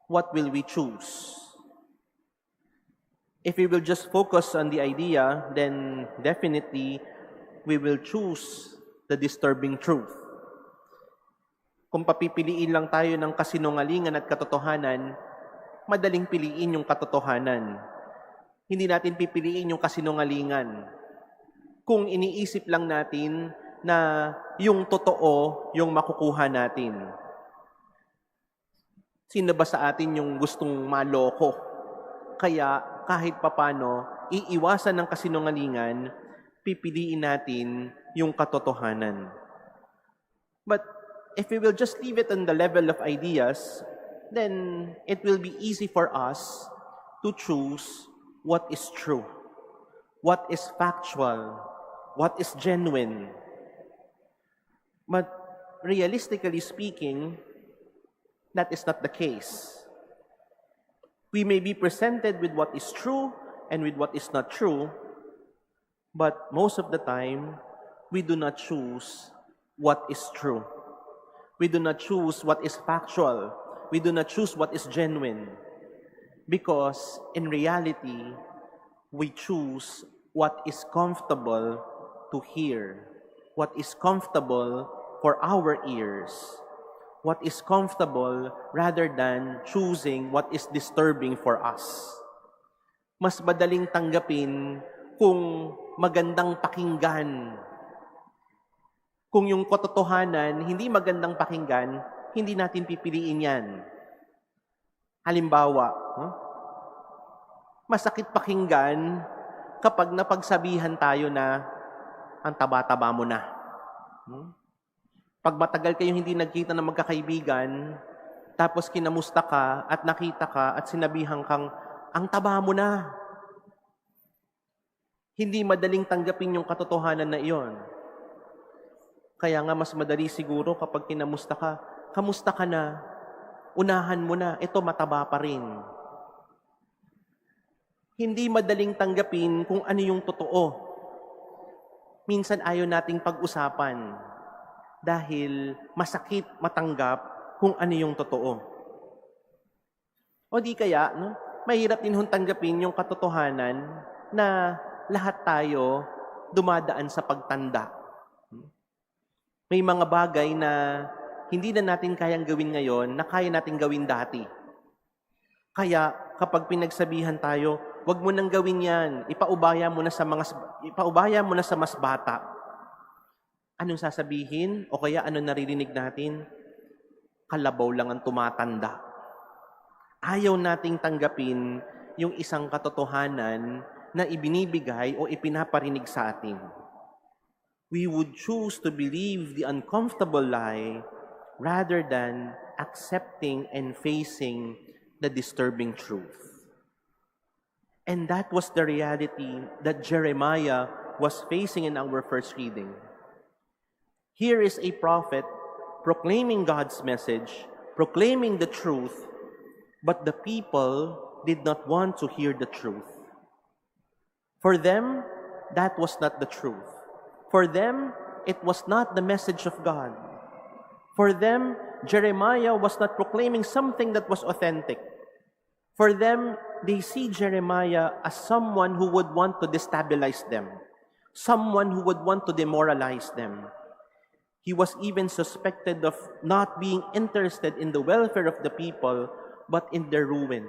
what will we choose? If we will just focus on the idea, then definitely we will choose the disturbing truth. Kung papipiliin lang tayo ng kasinungalingan at katotohanan, madaling piliin yung katotohanan. Hindi natin pipiliin yung kasinungalingan. Kung iniisip lang natin na yung totoo yung makukuha natin. Sino ba sa atin yung gustong maloko? Kaya kahit papano, iiwasan ng kasinungalingan, pipiliin natin yung katotohanan. But if we will just leave it on the level of ideas, then it will be easy for us to choose what is true, what is factual, what is genuine. But realistically speaking, that is not the case. We may be presented with what is true and with what is not true, but most of the time, we do not choose what is true. We do not choose what is factual. We do not choose what is genuine. Because in reality, we choose what is comfortable to hear, what is comfortable for our ears, what is comfortable rather than choosing what is disturbing for us. Mas madaling tanggapin kung magandang pakinggan. Kung yung katotohanan hindi magandang pakinggan, hindi natin pipiliin yan. Halimbawa, masakit pakinggan kapag napagsabihan tayo na ang taba-taba mo na. Pag matagal kayong hindi nagkita ng magkakaibigan, tapos kinamusta ka at nakita ka at sinabihan kang, ang taba mo na. Hindi madaling tanggapin yung katotohanan na iyon. Kaya nga mas madali siguro kapag kinamusta ka, kamusta ka na? Unahan mo na, ito mataba pa rin. Hindi madaling tanggapin kung ano yung totoo. Minsan ayaw nating pag-usapan dahil masakit matanggap kung ano yung totoo. O di kaya, mahirap din tanggapin yung katotohanan na lahat tayo dumadaan sa pagtanda. May mga bagay na hindi na natin kayang gawin ngayon na kaya natin gawin dati. Kaya kapag pinagsabihan tayo, wag mo nang gawin yan, ipaubaya mo na sa mas bata. Anong sasabihin? O kaya anong naririnig natin? Kalabaw lang ang tumatanda. Ayaw nating tanggapin yung isang katotohanan na ibinibigay o ipinaparinig sa atin. We would choose to believe the uncomfortable lie rather than accepting and facing the disturbing truth. And that was the reality that Jeremiah was facing in our first reading. Here is a prophet proclaiming God's message, proclaiming the truth, but the people did not want to hear the truth. For them, that was not the truth. For them, it was not the message of God. For them, Jeremiah was not proclaiming something that was authentic. For them, they see Jeremiah as someone who would want to destabilize them, someone who would want to demoralize them. He was even suspected of not being interested in the welfare of the people, but in their ruin.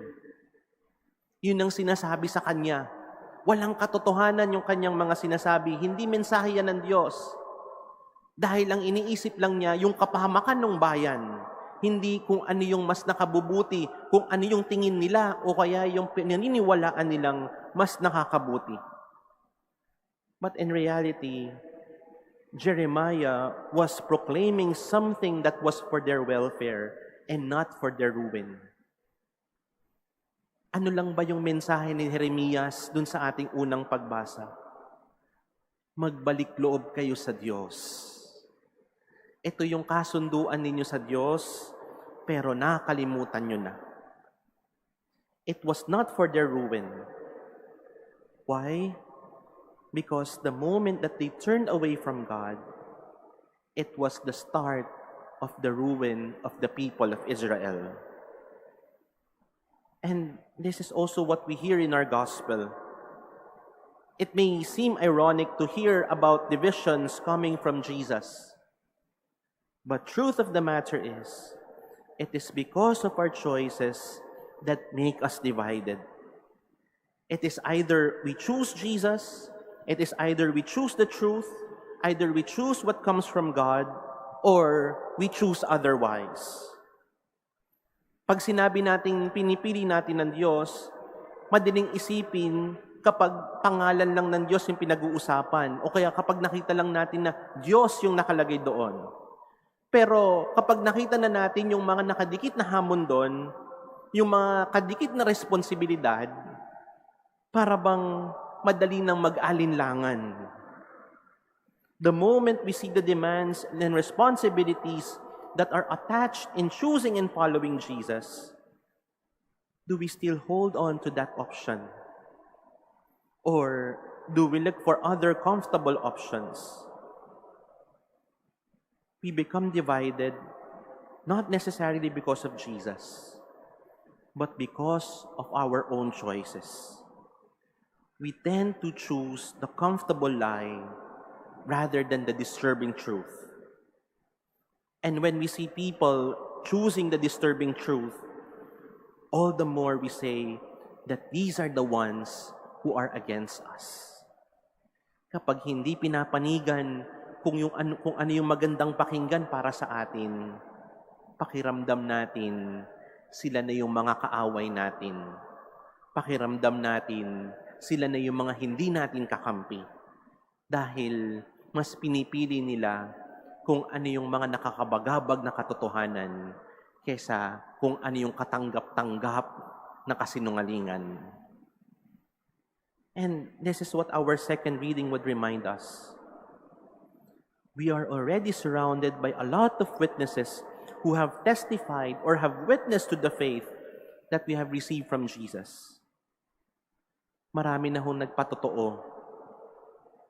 Yun ang sinasabi sa kanya. Walang katotohanan yung kanyang mga sinasabi. Hindi mensahe yan ng Diyos. Dahil ang iniisip lang niya yung kapahamakan ng bayan. Hindi kung ano yung mas nakabubuti, kung ano yung tingin nila o kaya yung pinaniniwalaan nilang mas nakakabuti. But in reality, Jeremiah was proclaiming something that was for their welfare and not for their ruin. Ano lang ba yung mensahe ni Jeremias dun sa ating unang pagbasa? Magbalik loob kayo sa Diyos. Ito yung kasunduan ninyo sa Diyos, pero nakalimutan nyo na. It was not for their ruin. Why? Because the moment that they turned away from God, it was the start of the ruin of the people of Israel. And this is also what we hear in our gospel. It may seem ironic to hear about divisions coming from Jesus. But truth of the matter is, it is because of our choices that make us divided. It is either we choose Jesus, it is either we choose the truth, either we choose what comes from God, or we choose otherwise. Pag sinabi nating pinipili natin ng Diyos, madaling isipin kapag pangalan lang ng Diyos yung pinag-uusapan o kaya kapag nakita lang natin na Diyos yung nakalagay doon. Pero kapag nakita na natin yung mga nakadikit na hamon doon, yung mga kadikit na responsibilidad, para bang madali nang mag-alinlangan. The moment we see the demands and responsibilities that are attached in choosing and following Jesus, do we still hold on to that option? Or do we look for other comfortable options? We become divided not necessarily because of Jesus, but because of our own choices. We tend to choose the comfortable lie rather than the disturbing truth. And when we see people choosing the disturbing truth, all the more we say that these are the ones who are against us. Kapag hindi pinapanigan kung ano yung magandang pakinggan para sa atin, pakiramdam natin sila na yung mga kaaway natin. Pakiramdam natin sila na yung mga hindi natin kakampi. Dahil mas pinipili nila kung ano yung mga nakakabagabag na katotohanan kesa kung ano yung katanggap-tanggap na kasinungalingan. And this is what our second reading would remind us. We are already surrounded by a lot of witnesses who have testified or have witnessed to the faith that we have received from Jesus. Marami na hong nagpatotoo.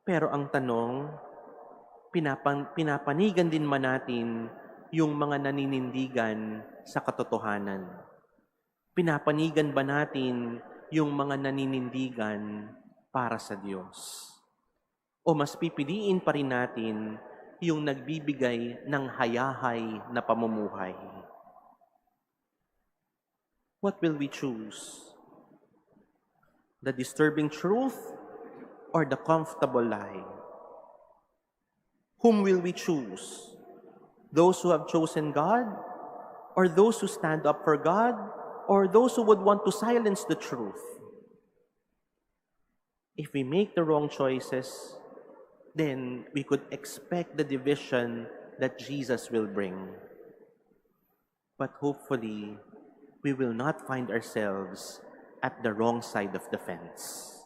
Pero ang tanong, pinapanigan din man natin yung mga naninindigan sa katotohanan? Pinapanigan ba natin yung mga naninindigan para sa Diyos? O mas pipiliin pa rin natin yung nagbibigay ng hayahay na pamumuhay? What will we choose? The disturbing truth or the comfortable lie? Whom will we choose? Those who have chosen God, or those who stand up for God, or those who would want to silence the truth? If we make the wrong choices, then we could expect the division that Jesus will bring. But hopefully, we will not find ourselves at the wrong side of the fence.